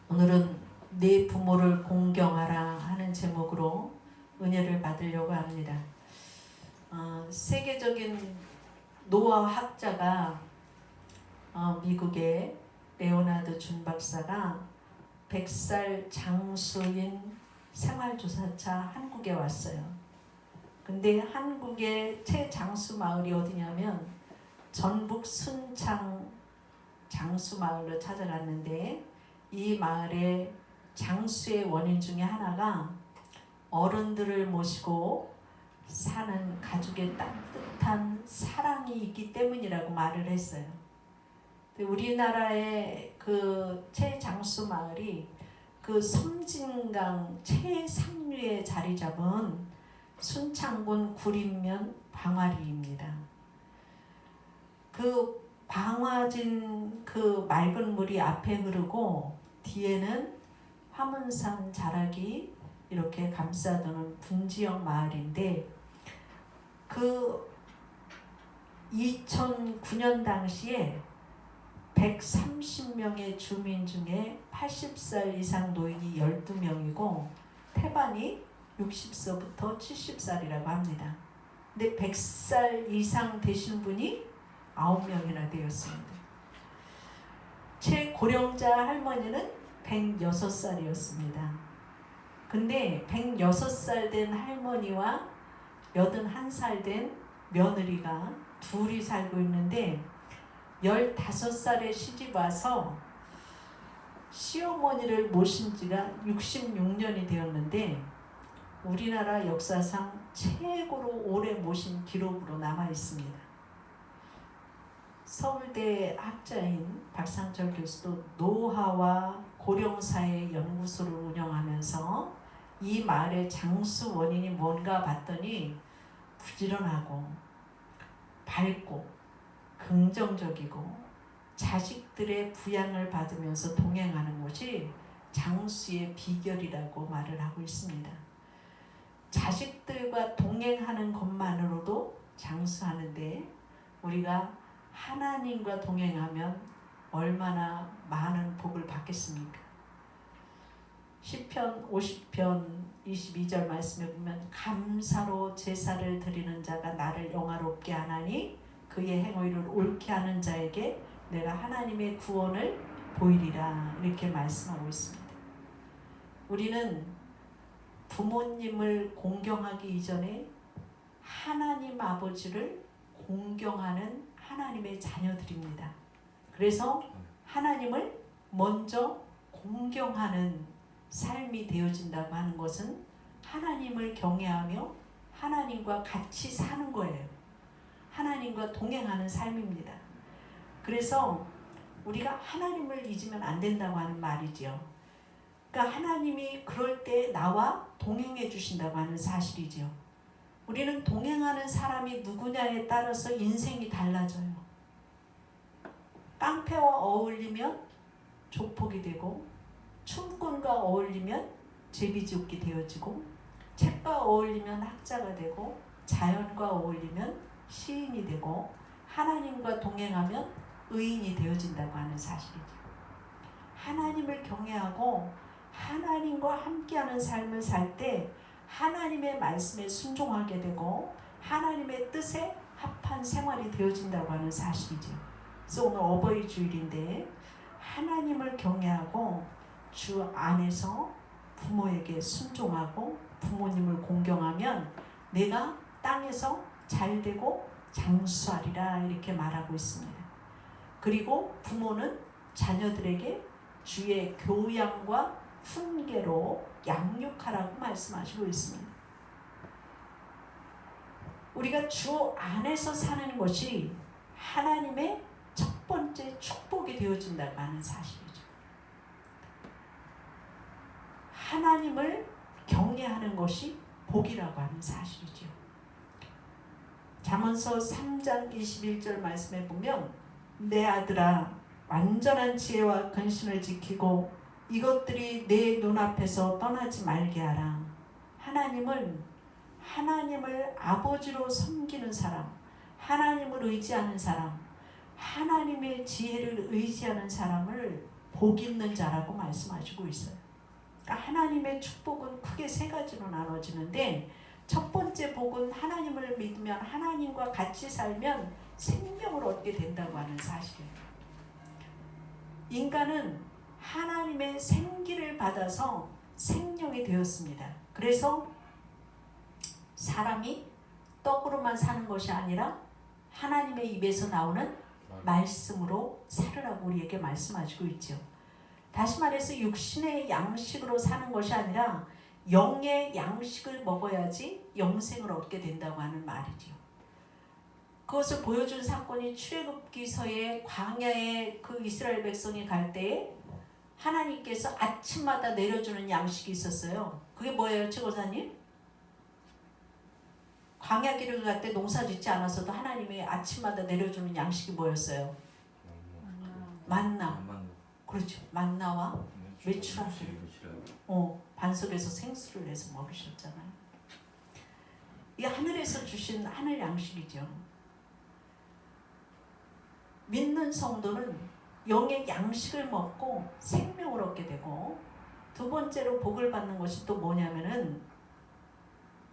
오늘은 네 부모를 공경하라 하는 제목으로 은혜를 받으려고 합니다. 세계적인 노화 학자가 미국의 레오나드 준 박사가 100살 장수인 생활조사차 한국에 왔어요. 근데 한국의 최장수 마을이 어디냐면 전북 순창 장수 마을로 찾아갔는데, 이 마을의 장수의 원인 중에 하나가 어른들을 모시고 사는 가족의 따뜻한 사랑이 있기 때문이라고 말을 했어요. 우리나라의 그 최장수 마을이 그 섬진강 최상류에 자리 잡은 순창군 구림면 방화리입니다. 그 방화진 그 맑은 물이 앞에 흐르고 뒤에는 화문산 자락이 이렇게 감싸두는 분지역 마을인데, 그 2009년 당시에 130명의 주민 중에 80살 이상 노인이 12명이고 태반이 60세부터 70살이라고 합니다. 근데 100살 이상 되신 분이 9명이나 되었습니다. 최고령자 할머니는 106살이었습니다. 근데 106살 된 할머니와 81살 된 며느리가 둘이 살고 있는데, 15살에 시집 와서 시어머니를 모신 지가 66년이 되었는데 우리나라 역사상 최고로 오래 모신 기록으로 남아 있습니다. 서울대 학자인 박상철 교수도 노화와 고령사회 연구소를 운영하면서 이 마을의 장수 원인이 뭔가 봤더니 부지런하고 밝고 긍정적이고 자식들의 부양을 받으면서 동행하는 것이 장수의 비결이라고 말을 하고 있습니다. 자식들과 동행하는 것만으로도 장수하는데, 우리가 하나님과 동행하면 얼마나 많은 복을 받겠습니까? 시편 50편 22절 말씀에 보면 감사로 제사를 드리는 자가 나를 영화롭게 하나니 그의 행위를 옳게 하는 자에게 내가 하나님의 구원을 보이리라, 이렇게 말씀하고 있습니다. 우리는 부모님을 공경하기 이전에 하나님 아버지를 공경하는 하나님의 자녀들입니다. 그래서 하나님을 먼저 공경하는 삶이 되어진다고 하는 것은 하나님을 경외하며 하나님과 같이 사는 거예요. 하나님과 동행하는 삶입니다. 그래서 우리가 하나님을 잊으면 안 된다고 하는 말이죠. 그러니까 하나님이 그럴 때 나와 동행해 주신다고 하는 사실이죠. 우리는 동행하는 사람이 누구냐에 따라서 인생이 달라져요. 깡패와 어울리면 조폭이 되고, 춤꾼과 어울리면 제비족이 되어지고, 책과 어울리면 학자가 되고, 자연과 어울리면 시인이 되고, 하나님과 동행하면 의인이 되어진다고 하는 사실이죠. 하나님을 경외하고 하나님과 함께하는 삶을 살 때 하나님의 말씀에 순종하게 되고 하나님의 뜻에 합한 생활이 되어진다고 하는 사실이죠. 그래서 오늘 어버이 주일인데 하나님을 경외하고 주 안에서 부모에게 순종하고 부모님을 공경하면 내가 땅에서 잘되고 장수하리라, 이렇게 말하고 있습니다. 그리고 부모는 자녀들에게 주의 교양과 훈계로 양육하라고 말씀하시고 있습니다. 우리가 주 안에서 사는 것이 하나님의 첫 번째 축복이 되어진다고 하는 사실이죠. 하나님을 경외하는 것이 복이라고 하는 사실이죠. 잠언서 3장 21절 말씀에 보면 내 아들아 완전한 지혜와 근신을 지키고 이것들이 내 눈앞에서 떠나지 말게 하라. 하나님을 아버지로 섬기는 사람, 하나님을 의지하는 사람, 하나님의 지혜를 의지하는 사람을 복 있는 자라고 말씀하시고 있어요. 그러니까 하나님의 축복은 크게 세 가지로 나눠지는데, 첫 번째 복은 하나님을 믿으면 하나님과 같이 살면 생명을 얻게 된다고 하는 사실이에요. 인간은 하나님의 생기를 받아서 생명이 되었습니다. 그래서 사람이 떡으로만 사는 것이 아니라 하나님의 입에서 나오는 말씀으로 살으라고 우리에게 말씀하시고 있죠. 다시 말해서 육신의 양식으로 사는 것이 아니라 영의 양식을 먹어야지 영생을 얻게 된다고 하는 말이죠. 그것을 보여준 사건이 출애굽기서의 광야에 그 이스라엘 백성이 갈 때에 하나님께서 아침마다 내려주는 양식이 있었어요. 그게 뭐예요, 최고사님? 광야 길을 갈 때 농사 짓지 않았어도 하나님이 아침마다 내려주는 양식이 뭐였어요? 만나. 그렇죠. 만나와 메추라기. 반석에서 생수를 내서 먹으셨잖아요. 이게 하늘에서 주신 하늘 양식이죠. 믿는 성도는 영의 양식을 먹고 생명을 얻게 되고, 두 번째로 복을 받는 것이 또 뭐냐면은,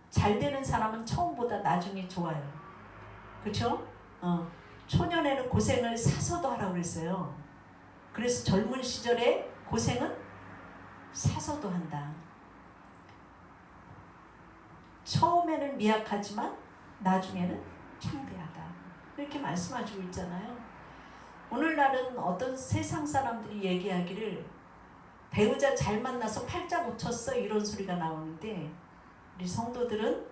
잘 되는 사람은 처음보다 나중이 좋아요. 그렇죠? 초년에는 고생을 사서도 하라고 그랬어요. 그래서 젊은 시절에 고생은 사서도 한다. 처음에는 미약하지만 나중에는 창대하다. 이렇게 말씀하시고 있잖아요. 오늘날은 어떤 세상 사람들이 얘기하기를 배우자 잘 만나서 팔자 고쳤어 이런 소리가 나오는데, 우리 성도들은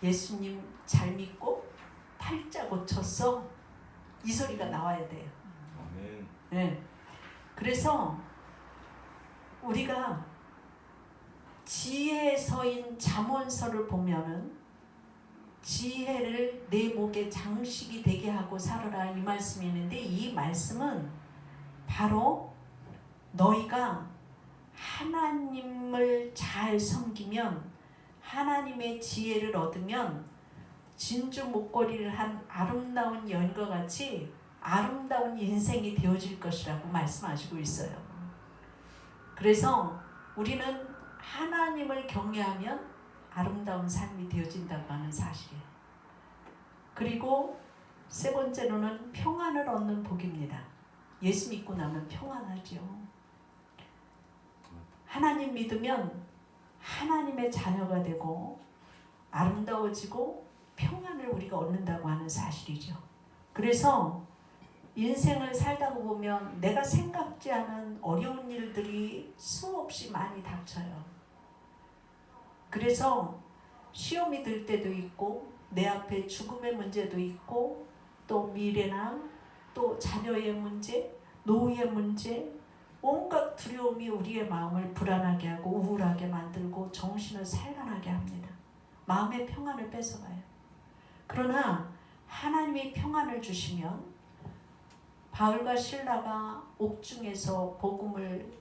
예수님 잘 믿고 팔자 고쳤어 이 소리가 나와야 돼요. 아멘. 네. 그래서 우리가 지혜서인 잠언서를 보면은 지혜를 내 목에 장식이 되게 하고 살아라 이 말씀이 있는데, 이 말씀은 바로 너희가 하나님을 잘 섬기면, 하나님의 지혜를 얻으면 진주 목걸이를 한 아름다운 여인과 같이 아름다운 인생이 되어질 것이라고 말씀하시고 있어요. 그래서 우리는 하나님을 경외하면 아름다운 삶이 되어진다고 하는 사실이에요. 그리고 세 번째로는 평안을 얻는 복입니다. 예수 믿고 나면 평안하죠. 하나님 믿으면 하나님의 자녀가 되고 아름다워지고 평안을 우리가 얻는다고 하는 사실이죠. 그래서 인생을 살다 보면 내가 생각지 않은 어려운 일들이 수없이 많이 닥쳐요. 그래서 시험이 들 때도 있고, 내 앞에 죽음의 문제도 있고, 또 미래나 또 자녀의 문제, 노후의 문제, 온갖 두려움이 우리의 마음을 불안하게 하고 우울하게 만들고 정신을 살gan하게 합니다. 마음의 평안을 뺏어가요. 그러나 하나님이 평안을 주시면, 바울과 실라가 옥중에서 복음을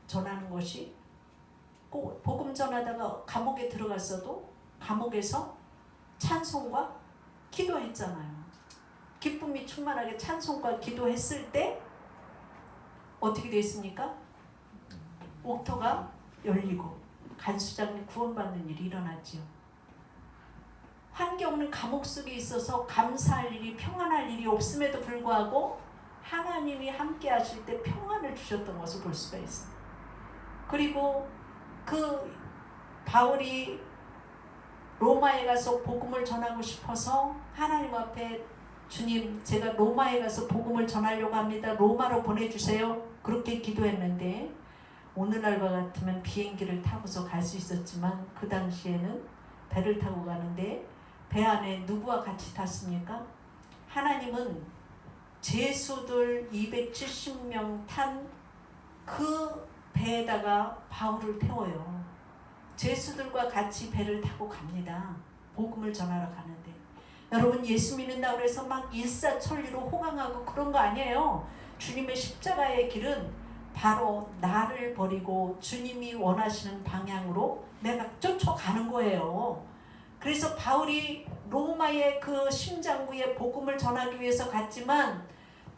전하는 것이, 꼭 복음 전하다가 감옥에 들어갔어도 감옥에서 찬송과 기도했잖아요. 기쁨이 충만하게 찬송과 기도했을 때 어떻게 됐습니까? 옥토가 열리고 간수장이 구원받는 일이 일어났지요. 한경은 감옥 속에 있어서 감사할 일이, 평안할 일이 없음에도 불구하고 하나님이 함께 하실 때 평안을 주셨던 것을 볼 수가 있어요. 그리고 그 바울이 로마에 가서 복음을 전하고 싶어서 하나님 앞에, 주님 제가 로마에 가서 복음을 전하려고 합니다. 로마로 보내주세요. 그렇게 기도했는데, 오늘날과 같으면 비행기를 타고서 갈 수 있었지만 그 당시에는 배를 타고 가는데, 배 안에 누구와 같이 탔습니까? 하나님은 제수들 270명 탄 그 배에다가 바울을 태워요. 제수들과 같이 배를 타고 갑니다. 복음을 전하러 가는데, 여러분 예수 믿는다고 해서 막 일사천리로 호강하고 그런 거 아니에요. 주님의 십자가의 길은 바로 나를 버리고 주님이 원하시는 방향으로 내가 쫓아가는 거예요. 그래서 바울이 로마의 그 심장부에 복음을 전하기 위해서 갔지만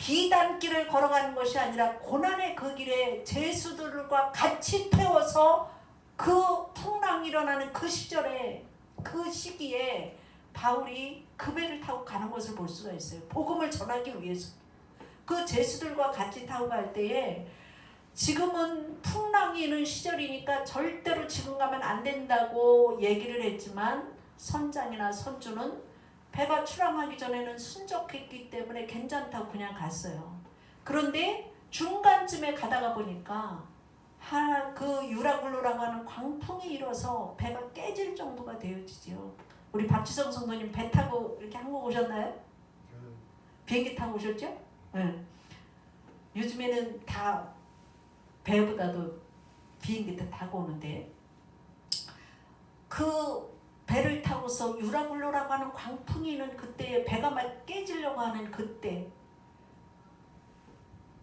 비단길을 걸어가는 것이 아니라 고난의 그 길에 제수들과 같이 태워서 그 풍랑이 일어나는 그 시절에 그 시기에 바울이 그 배를 타고 가는 것을 볼 수가 있어요. 복음을 전하기 위해서. 그 제수들과 같이 타고 갈 때에 지금은 풍랑이 있는 시절이니까 절대로 지금 가면 안 된다고 얘기를 했지만 선장이나 선주는 배가 출항하기 전에는 순적했기 때문에 괜찮다고 그냥 갔어요. 그런데 중간쯤에 가다가 보니까 그 유라굴로라고 하는 광풍이 일어서 배가 깨질 정도가 되어지죠. 우리 박지성 성도님 배 타고 이렇게 한국 오셨나요? 비행기 타고 오셨죠? 네. 요즘에는 다 배보다도 비행기 타고 오는데 그 배를 타고서 유라굴로라고 하는 광풍이 있는 그때에 배가 막 깨지려고 하는 그때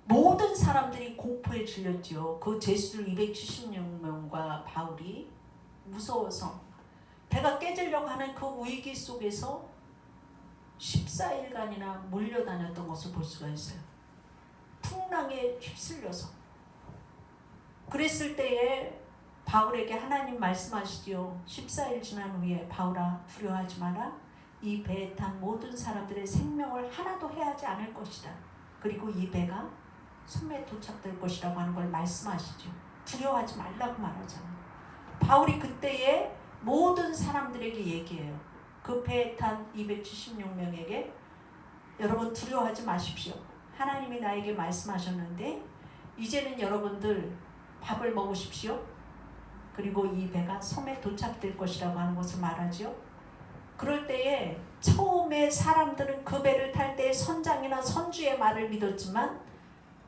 모든 사람들이 공포에 질렸지요. 그 제수들 276명과 바울이 무서워서 배가 깨지려고 하는 그 위기 속에서 14일간이나 몰려다녔던 것을 볼 수가 있어요. 풍랑에 휩쓸려서. 그랬을 때에 바울에게 하나님 말씀하시지요. 14일 지난 후에 바울아 두려워하지 마라. 이 배에 탄 모든 사람들의 생명을 하나도 해하지 않을 것이다. 그리고 이 배가 섬에 도착될 것이라고 하는 걸 말씀하시죠. 두려워하지 말라고 말하잖아요. 바울이 그때에 모든 사람들에게 얘기해요. 그 배에 탄 276명에게 여러분 두려워하지 마십시오. 하나님이 나에게 말씀하셨는데 이제는 여러분들 밥을 먹으십시오. 그리고 이 배가 섬에 도착될 것이라고 하는 것을 말하죠. 그럴 때에 처음에 사람들은 그 배를 탈 때 선장이나 선주의 말을 믿었지만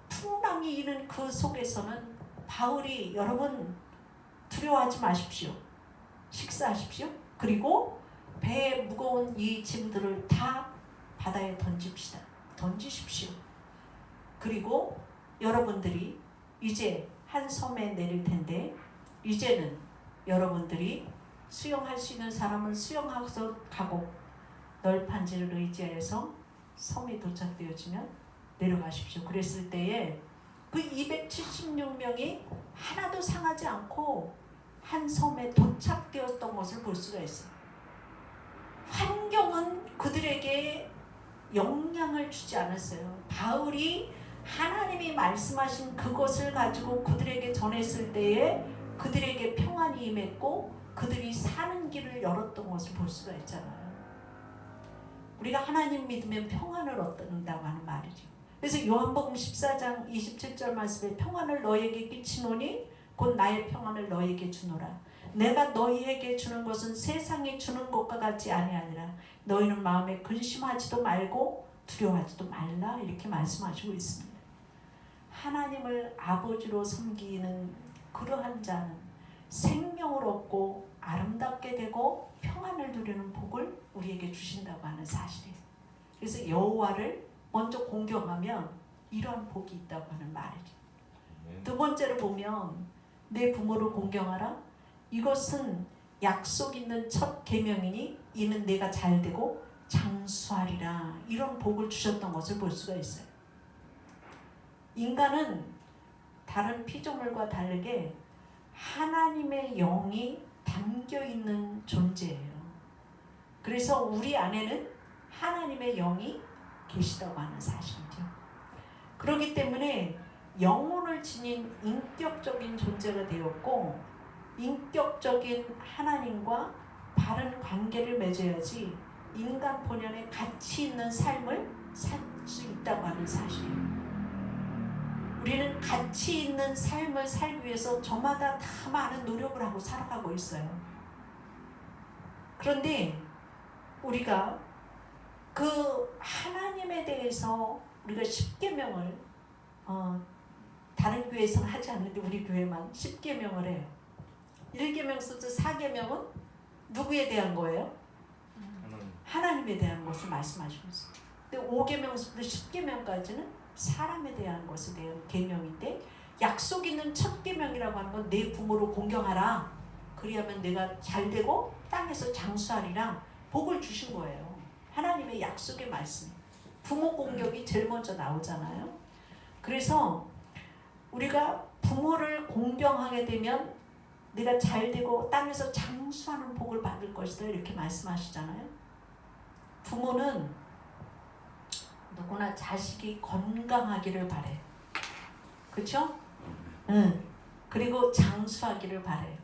풍랑이 이는 그 속에서는 바울이 여러분 두려워하지 마십시오. 식사하십시오. 그리고 배에 무거운 이 짐들을 다 바다에 던지십시오. 그리고 여러분들이 이제 한 섬에 내릴 텐데 이제는 여러분들이 수영할 수 있는 사람은 수영하고서 가고 널판지를 의지해서 섬이 도착되어지면 내려가십시오. 그랬을 때에 그 276명이 하나도 상하지 않고 한 섬에 도착되었던 것을 볼 수가 있어요. 환경은 그들에게 영향을 주지 않았어요. 바울이 하나님이 말씀하신 그것을 가지고 그들에게 전했을 때에 그들에게 평안이 임했고 그들이 사는 길을 열었던 것을 볼 수가 있잖아요. 우리가 하나님 믿으면 평안을 얻는다고 하는 말이죠. 그래서 요한복음 14장 27절 말씀에 평안을 너에게 끼치노니 곧 나의 평안을 너에게 주노라. 내가 너희에게 주는 것은 세상이 주는 것과 같지 아니하니라. 너희는 마음에 근심하지도 말고 두려워하지도 말라. 이렇게 말씀하시고 있습니다. 하나님을 아버지로 섬기는 그러한 자는 생명을 얻고 아름답게 되고 평안을 누리는 복을 우리에게 주신다고 하는 사실이에요. 그래서 여호와를 먼저 공경하면 이러한 복이 있다고 하는 말이죠. 두 번째로 보면 내 부모를 공경하라. 이것은 약속 있는 첫 계명이니 이는 내가 잘되고 장수하리라. 이런 복을 주셨던 것을 볼 수가 있어요. 인간은 다른 피조물과 다르게 하나님의 영이 담겨있는 존재예요. 그래서 우리 안에는 하나님의 영이 계시다고 하는 사실이죠. 그렇기 때문에 영혼을 지닌 인격적인 존재가 되었고 인격적인 하나님과 바른 관계를 맺어야지 인간 본연의 가치 있는 삶을 살 수 있다고 하는 사실이에요. 우리는 가치 있는 삶을 살기 위해서 저마다 다 많은 노력을 하고 살아가고 있어요. 그런데 우리가 그 하나님에 대해서 우리가 10계명을 다른 교회에서는 하지 않는데 우리 교회만 10계명을 해요. 1계명 수도 4계명은 누구에 대한 거예요? 하나님에 대한 것을 말씀하시고 있어요. 근데 5계명부터 10계명까지는 사람에 대한 것에 대한 계명인데 약속 있는 첫 계명이라고 하는 건 내 부모를 공경하라. 그리하면 내가 잘되고 땅에서 장수하리라. 복을 주신 거예요. 하나님의 약속의 말씀. 부모 공격이 제일 먼저 나오잖아요. 그래서 우리가 부모를 공경하게 되면 네가 잘되고 땅에서 장수하는 복을 받을 것이다 이렇게 말씀하시잖아요. 부모는 누구나 자식이 건강하기를 바래. 그렇죠? 응. 그리고 장수하기를 바래요.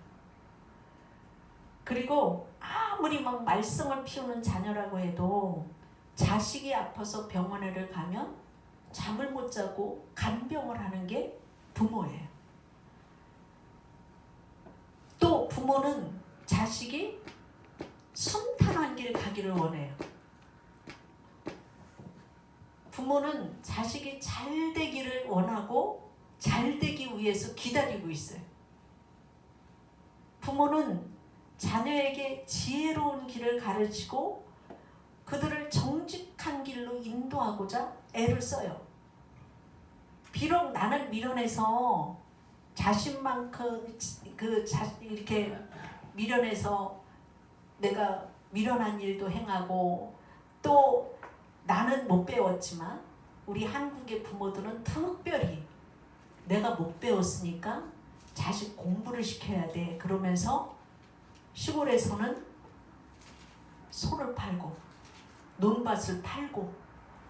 그리고 아무리 막 말썽을 피우는 자녀라고 해도 자식이 아파서 병원에를 가면 잠을 못 자고 간병을 하는 게 부모예요. 또 부모는 자식이 순탄한 길 가기를 원해요. 부모는 자식이 잘 되기를 원하고 잘 되기 위해서 기다리고 있어요. 부모는 자녀에게 지혜로운 길을 가르치고 그들을 정직한 길로 인도하고자 애를 써요. 비록 나는 미련해서 자신만큼 이렇게 미련해서 내가 미련한 일도 행하고 또 나는 못 배웠지만 우리 한국의 부모들은 특별히 내가 못 배웠으니까 자식 공부를 시켜야 돼. 그러면서 시골에서는 소를 팔고 논밭을 팔고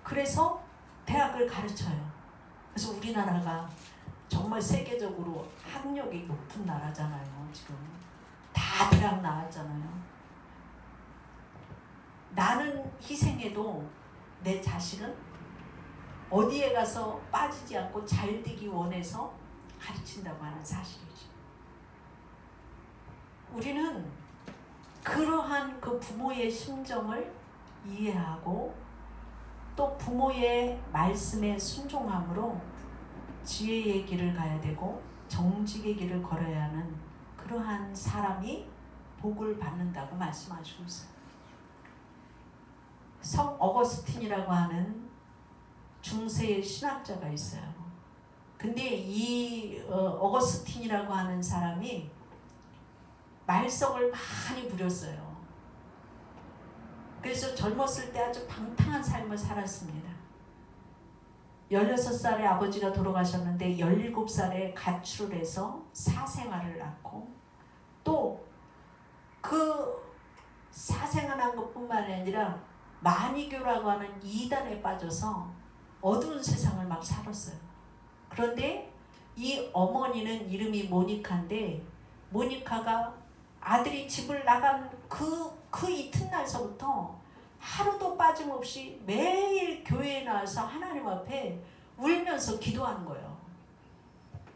그래서 대학을 가르쳐요. 그래서 우리나라가 정말 세계적으로 학력이 높은 나라잖아요. 지금 다 대학 나왔잖아요. 나는 희생해도 내 자식은 어디에 가서 빠지지 않고 잘 되기 원해서 가르친다고 하는 사실이죠. 우리는 그러한 그 부모의 심정을 이해하고 또 부모의 말씀에 순종함으로 지혜의 길을 가야 되고 정직의 길을 걸어야 하는 그러한 사람이 복을 받는다고 말씀하시고 있어요. 성 어거스틴이라고 하는 중세의 신학자가 있어요. 근데 이 어거스틴이라고 하는 사람이 말썽을 많이 부렸어요. 그래서 젊었을 때 아주 방탕한 삶을 살았습니다. 16살에 아버지가 돌아가셨는데 17살에 가출을 해서 사생아를 낳고 또 그 사생아난 것뿐만 아니라 마니교라고 하는 이단에 빠져서 어두운 세상을 막 살았어요. 그런데 이 어머니는 이름이 모니카인데 모니카가 아들이 집을 나간 그 이튿날서부터 하루도 빠짐없이 매일 교회에 나와서 하나님 앞에 울면서 기도하는 거예요.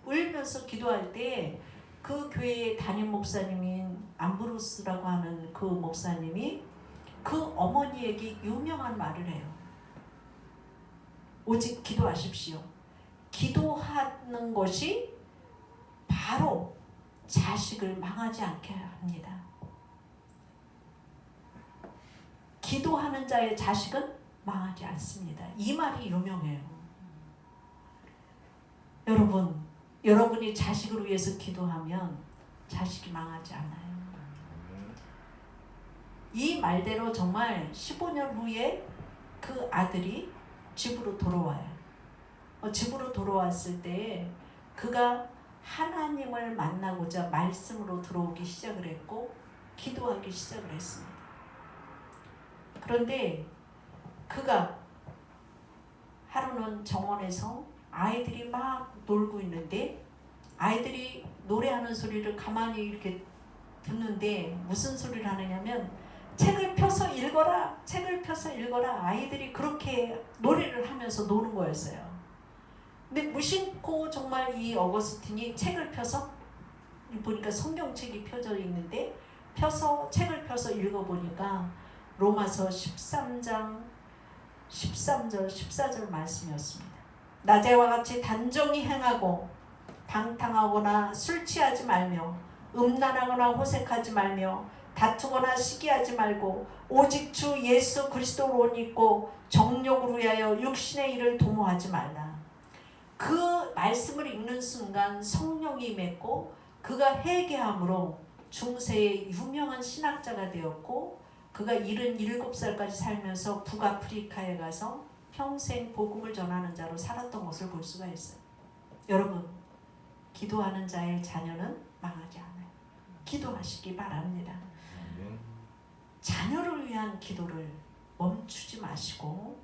울면서 기도할 때 그 교회의 담임 목사님인 암브로스라고 하는 그 목사님이 그 어머니에게 유명한 말을 해요. 오직 기도하십시오. 기도하는 것이 바로 자식을 망하지 않게 합니다. 기도하는 자의 자식은 망하지 않습니다. 이 말이 유명해요. 여러분이 자식을 위해서 기도하면 자식이 망하지 않아요. 이 말대로 정말 15년 후에 그 아들이 집으로 돌아와요. 집으로 돌아왔을 때 그가 하나님을 만나고자 말씀으로 들어오기 시작을 했고 기도하기 시작을 했습니다. 그런데 그가 하루는 정원에서 아이들이 막 놀고 있는데 아이들이 노래하는 소리를 가만히 이렇게 듣는데 무슨 소리를 하느냐면 책을 펴서 읽어라, 책을 펴서 읽어라. 아이들이 그렇게 노래를 하면서 노는 거였어요. 근데 무심코 정말 이 어거스틴이 책을 펴서 보니까 성경책이 펴져 있는데 책을 펴서 읽어보니까 로마서 13장 13절 14절 말씀이었습니다. 낮에와 같이 단정히 행하고 방탕하거나 술 취하지 말며 음란하거나 호색하지 말며 다투거나 시기하지 말고 오직 주 예수 그리스도를 옷 입고 정욕을 위하여 육신의 일을 도모하지 말라. 그 말씀을 읽는 순간 성령이 임했고 그가 회개함으로 중세의 유명한 신학자가 되었고 그가 77살까지 살면서 북아프리카에 가서 평생 복음을 전하는 자로 살았던 것을 볼 수가 있어요. 여러분, 기도하는 자의 자녀는 망하지 않아요. 기도하시기 바랍니다. 자녀를 위한 기도를 멈추지 마시고,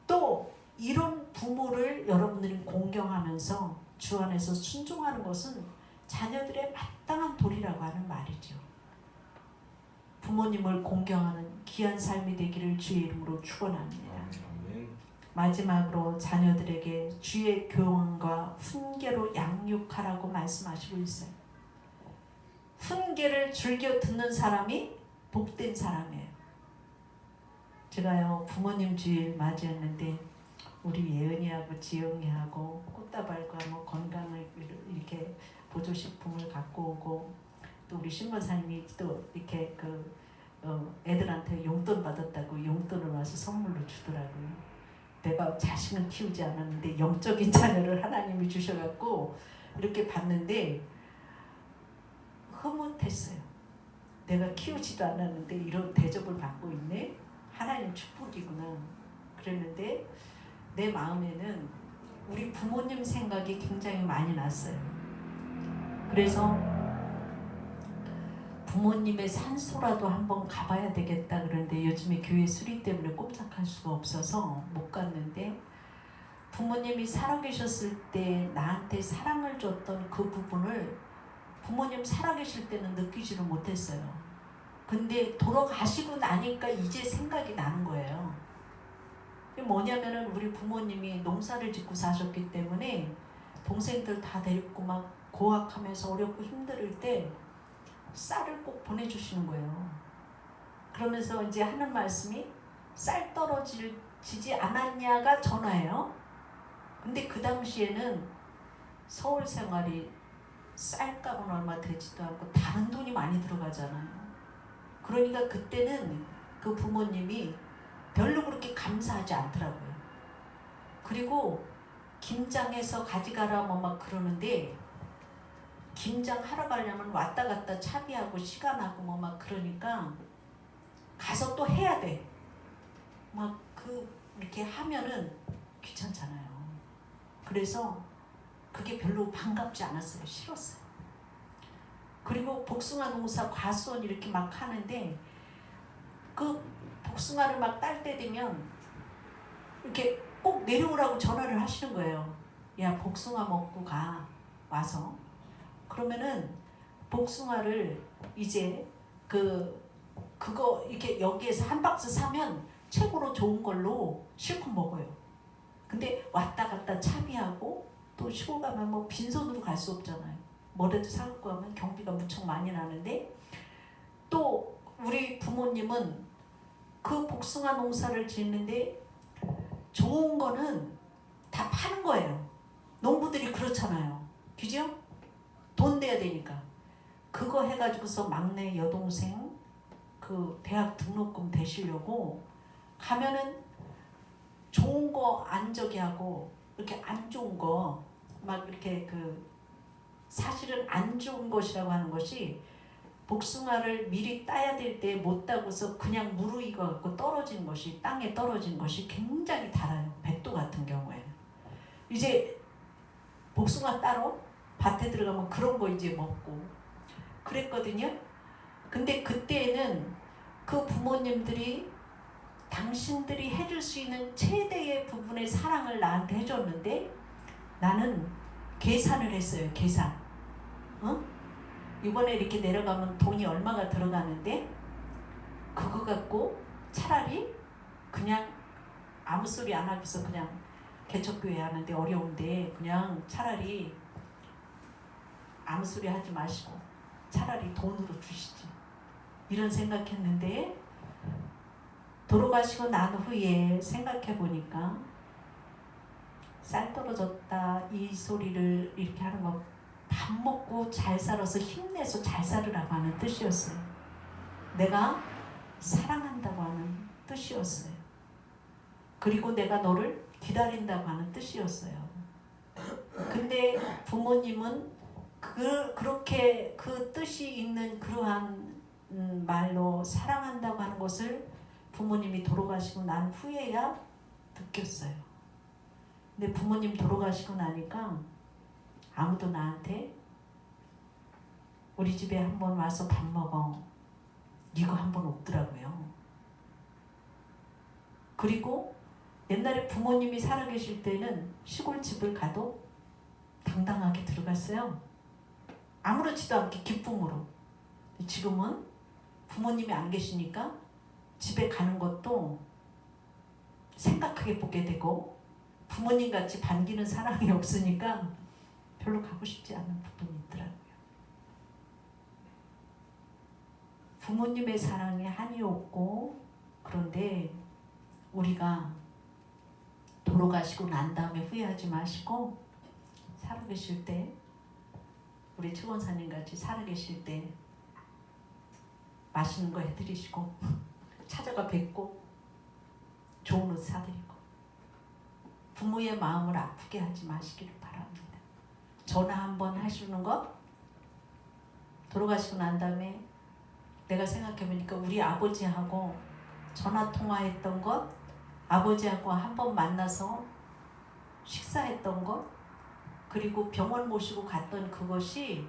또 이런 부모를 여러분들이 공경하면서 주 안에서 순종하는 것은 자녀들의 마땅한 도리라고 하는 말이죠. 부모님을 공경하는 귀한 삶이 되기를 주의 이름으로 축원합니다. 마지막으로 자녀들에게 주의 교훈과 훈계로 양육하라고 말씀하시고 있어요. 훈계를 즐겨 듣는 사람이 복된 사람이에요. 제가요, 부모님 주일 맞이했는데 우리 예은이하고 지영이하고 꽃다발과 뭐 건강을 이렇게 보조식품을 갖고 오고, 또 우리 신부사님이 또 이렇게 애들한테 용돈 받았다고 용돈을 와서 선물로 주더라고요. 내가 자식은 키우지 않았는데 영적인 자녀를 하나님이 주셔갖고 이렇게 봤는데 흐뭇했어요. 내가 키우지도 않았는데 이런 대접을 받고 있네? 하나님 축복이구나. 그랬는데 내 마음에는 우리 부모님 생각이 굉장히 많이 났어요. 그래서 부모님의 산소라도 한번 가봐야 되겠다 그러는데 요즘에 교회 수리 때문에 꼼짝할 수가 없어서 못 갔는데, 부모님이 살아계셨을 때 나한테 사랑을 줬던 그 부분을 부모님 살아계실 때는 느끼지를 못했어요. 근데 돌아가시고 나니까 이제 생각이 나는 거예요. 그게 뭐냐면은 우리 부모님이 농사를 짓고 사셨기 때문에 동생들 다 데리고 막 고학하면서 어렵고 힘들 때 쌀을 꼭 보내주시는 거예요. 그러면서 이제 하는 말씀이 쌀 떨어지지 않았냐가 전화예요. 근데 그 당시에는 서울 생활이 쌀값은 얼마 되지도 않고 다른 돈이 많이 들어가잖아요. 그러니까 그때는 그 부모님이 별로 그렇게 감사하지 않더라고요. 그리고 김장해서 가져가라 뭐 막 그러는데, 김장 하러 가려면 왔다 갔다 차비하고 시간하고 뭐 막 그러니까 가서 또 해야 돼. 막 이렇게 하면은 귀찮잖아요. 그래서 그게 별로 반갑지 않았어요. 싫었어요. 그리고 복숭아 농사 과수원 이렇게 막 하는데 그 복숭아를 막 딸 때 되면 이렇게 꼭 내려오라고 전화를 하시는 거예요. 야, 복숭아 먹고 가. 와서. 그러면은 복숭아를 이제 그거 이렇게 여기에서 한 박스 사면 최고로 좋은 걸로 실컷 먹어요. 근데 왔다 갔다 차비하고 또 시골 가면 뭐 빈손으로 갈 수 없잖아요. 뭐라도 사갖고 가면 경비가 무척 많이 나는데, 또 우리 부모님은 그 복숭아 농사를 짓는데 좋은 거는 다 파는 거예요. 농부들이 그렇잖아요. 그죠? 돈 내야 되니까. 그거 해가지고서 막내 여동생 그 대학 등록금 대시려고 가면은 좋은 거 안 저기 하고 이렇게 안 좋은 거 막 이렇게 사실은 안 좋은 것이라고 하는 것이, 복숭아를 미리 따야 될 때 못 따고서 그냥 무르익어갖고 떨어진 것이, 땅에 떨어진 것이 굉장히 달아요. 백도 같은 경우에는. 이제 복숭아 따러 밭에 들어가면 그런 거 이제 먹고 그랬거든요. 근데 그때는 그 부모님들이 당신들이 해줄 수 있는 최대의 부분의 사랑을 나한테 해줬는데 나는 계산을 했어요. 계산. 이번에 이렇게 내려가면 돈이 얼마가 들어가는데 그거 갖고 차라리 그냥 아무 소리 안 하고서 그냥 개척교회 하는데 어려운데 그냥 차라리 아무 소리 하지 마시고 차라리 돈으로 주시지, 이런 생각했는데, 돌아가시고 난 후에 생각해 보니까 쌀 떨어졌다 이 소리를 이렇게 하는 거 밥 먹고 잘 살아서 힘내서 잘 살으라고 하는 뜻이었어요. 내가 사랑한다고 하는 뜻이었어요. 그리고 내가 너를 기다린다고 하는 뜻이었어요. 근데 부모님은 그렇게 그 뜻이 있는 그러한 말로 사랑한다고 하는 것을 부모님이 돌아가시고 난 후에야 느꼈어요. 근데 부모님 돌아가시고 나니까 아무도 나한테 우리 집에 한번 와서 밥 먹어 이거 한번 없더라고요. 그리고 옛날에 부모님이 살아계실 때는 시골집을 가도 당당하게 들어갔어요. 아무렇지도 않게 기쁨으로. 지금은 부모님이 안 계시니까 집에 가는 것도 생각하게 보게 되고 부모님같이 반기는 사랑이 없으니까 별로 가고 싶지 않은 부분이 있더라고요. 부모님의 사랑에 한이 없고 그런데 우리가 돌아가시고 난 다음에 후회하지 마시고 살아계실 때 우리 최권사님 같이 살아계실 때 맛있는 거 해드리시고 찾아가 뵙고 좋은 옷 사드리고 부모의 마음을 아프게 하지 마시기를 바랍니다. 전화 한번 하시는 것 돌아가시고 난 다음에 내가 생각해보니까 우리 아버지하고 전화 통화했던 것 아버지하고 한번 만나서 식사했던 것 그리고 병원 모시고 갔던 그것이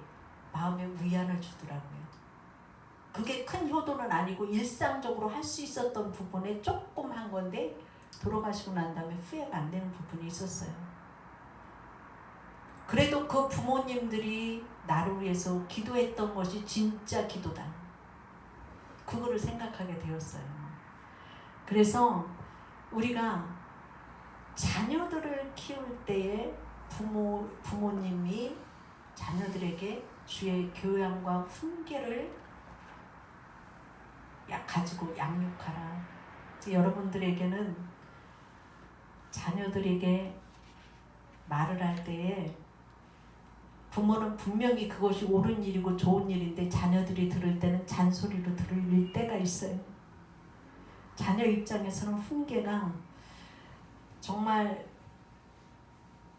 마음에 위안을 주더라고요. 그게 큰 효도는 아니고 일상적으로 할 수 있었던 부분에 조금 한 건데 돌아가시고 난 다음에 후회가 안 되는 부분이 있었어요. 그래도 그 부모님들이 나를 위해서 기도했던 것이 진짜 기도다. 그거를 생각하게 되었어요. 그래서 우리가 자녀들을 키울 때에 부모님이 자녀들에게 주의 교양과 훈계를 가지고 양육하라. 여러분들에게는 자녀들에게 말을 할 때에 부모는 분명히 그것이 옳은 일이고 좋은 일인데 자녀들이 들을 때는 잔소리로 들릴 때가 있어요. 자녀 입장에서는 훈계가 정말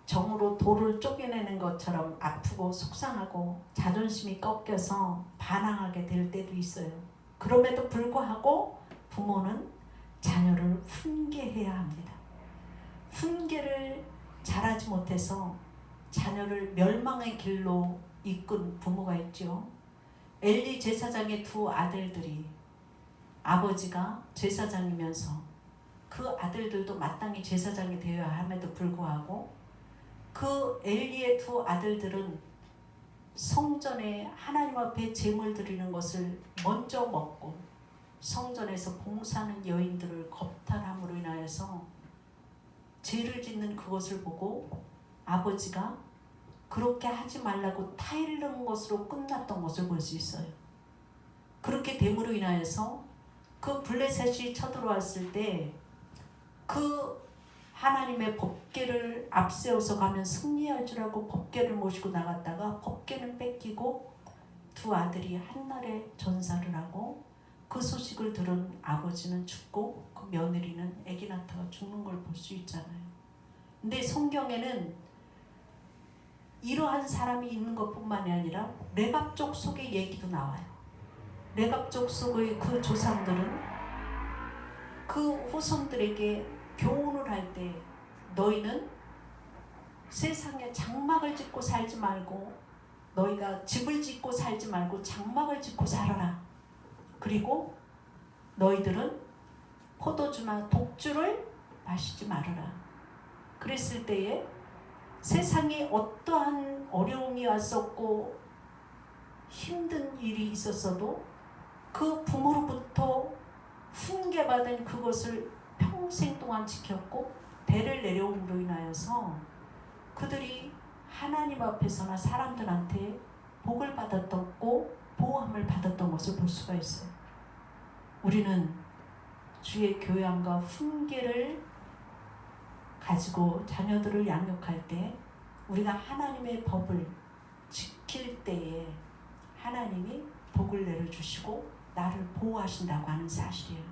정으로 돌을 쪼개내는 것처럼 아프고 속상하고 자존심이 꺾여서 반항하게 될 때도 있어요. 그럼에도 불구하고 부모는 자녀를 훈계해야 합니다. 훈계를 잘하지 못해서 자녀를 멸망의 길로 이끈 부모가 있죠. 엘리 제사장의 두 아들들이 아버지가 제사장이면서 그 아들들도 마땅히 제사장이 되어야 함에도 불구하고 그 엘리의 두 아들들은 성전에 하나님 앞에 제물 드리는 것을 먼저 먹고 성전에서 봉사하는 여인들을 겁탈함으로 인하여서 죄를 짓는 그것을 보고 아버지가 그렇게 하지 말라고 타이르는 것으로 끝났던 것을 볼 수 있어요. 그렇게 됨으로 인하여서 그 블레셋이 쳐들어왔을 때 그 하나님의 법궤를 앞세워서 가면 승리할 줄 알고 법궤를 모시고 나갔다가 법궤는 뺏기고 두 아들이 한날에 전사를 하고 그 소식을 들은 아버지는 죽고 그 며느리는 아기 낳다가 죽는 걸 볼 수 있잖아요. 근데 성경에는 이러한 사람이 있는 것뿐만이 아니라 레갑 족속의 얘기도 나와요. 레갑 족속의 그 조상들은 그 후손들에게 교훈을 할 때 너희는 세상에 장막을 짓고 살지 말고 너희가 집을 짓고 살지 말고 장막을 짓고 살아라. 그리고 너희들은 포도주나 독주를 마시지 말아라. 그랬을 때에 세상에 어떠한 어려움이 왔었고 힘든 일이 있었어도 그 부모로부터 훈계받은 그것을 평생 동안 지켰고 대를 내려옴으로 인하여서 그들이 하나님 앞에서나 사람들한테 복을 받았고 보호함을 받았던 것을 볼 수가 있어요. 우리는 주의 교양과 훈계를 가지고 자녀들을 양육할 때 우리가 하나님의 법을 지킬 때에 하나님이 복을 내려주시고 나를 보호하신다고 하는 사실이에요.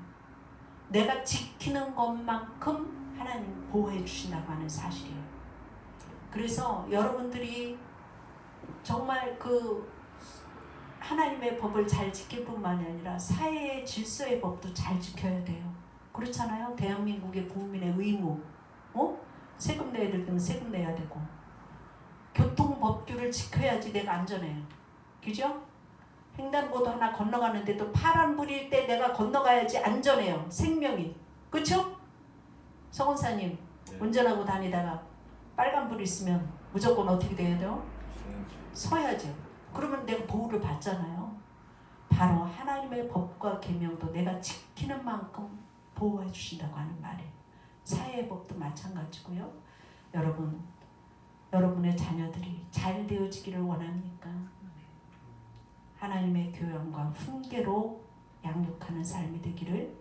내가 지키는 것만큼 하나님 보호해 주신다고 하는 사실이에요. 그래서 여러분들이 정말 그 하나님의 법을 잘 지킬 뿐만이 아니라 사회의 질서의 법도 잘 지켜야 돼요. 그렇잖아요. 대한민국의 국민의 의무. 세금 내야 될 때는 세금 내야 되고 교통법규를 지켜야지 내가 안전해요. 그죠? 횡단보도 하나 건너가는데 또 파란불일 때 내가 건너가야지 안전해요. 생명이. 그쵸? 성원사님 네. 운전하고 다니다가 빨간불 있으면 무조건 어떻게 돼야 돼요? 서야죠. 그러면 내가 보호를 받잖아요. 바로 하나님의 법과 계명도 내가 지키는 만큼 보호해 주신다고 하는 말이에요. 사회의 법도 마찬가지고요. 여러분, 여러분의 자녀들이 잘 되어지기를 원합니까? 하나님의 교양과 훈계로 양육하는 삶이 되기를,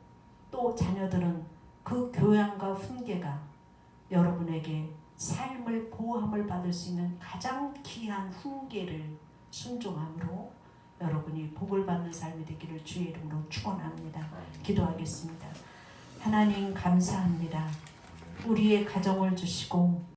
또 자녀들은 그 교양과 훈계가 여러분에게 삶을 보호함을 받을 수 있는 가장 귀한 훈계를 순종함으로 여러분이 복을 받는 삶이 되기를 주의 이름으로 축원합니다. 기도하겠습니다. 하나님 감사합니다. 우리의 가정을 주시고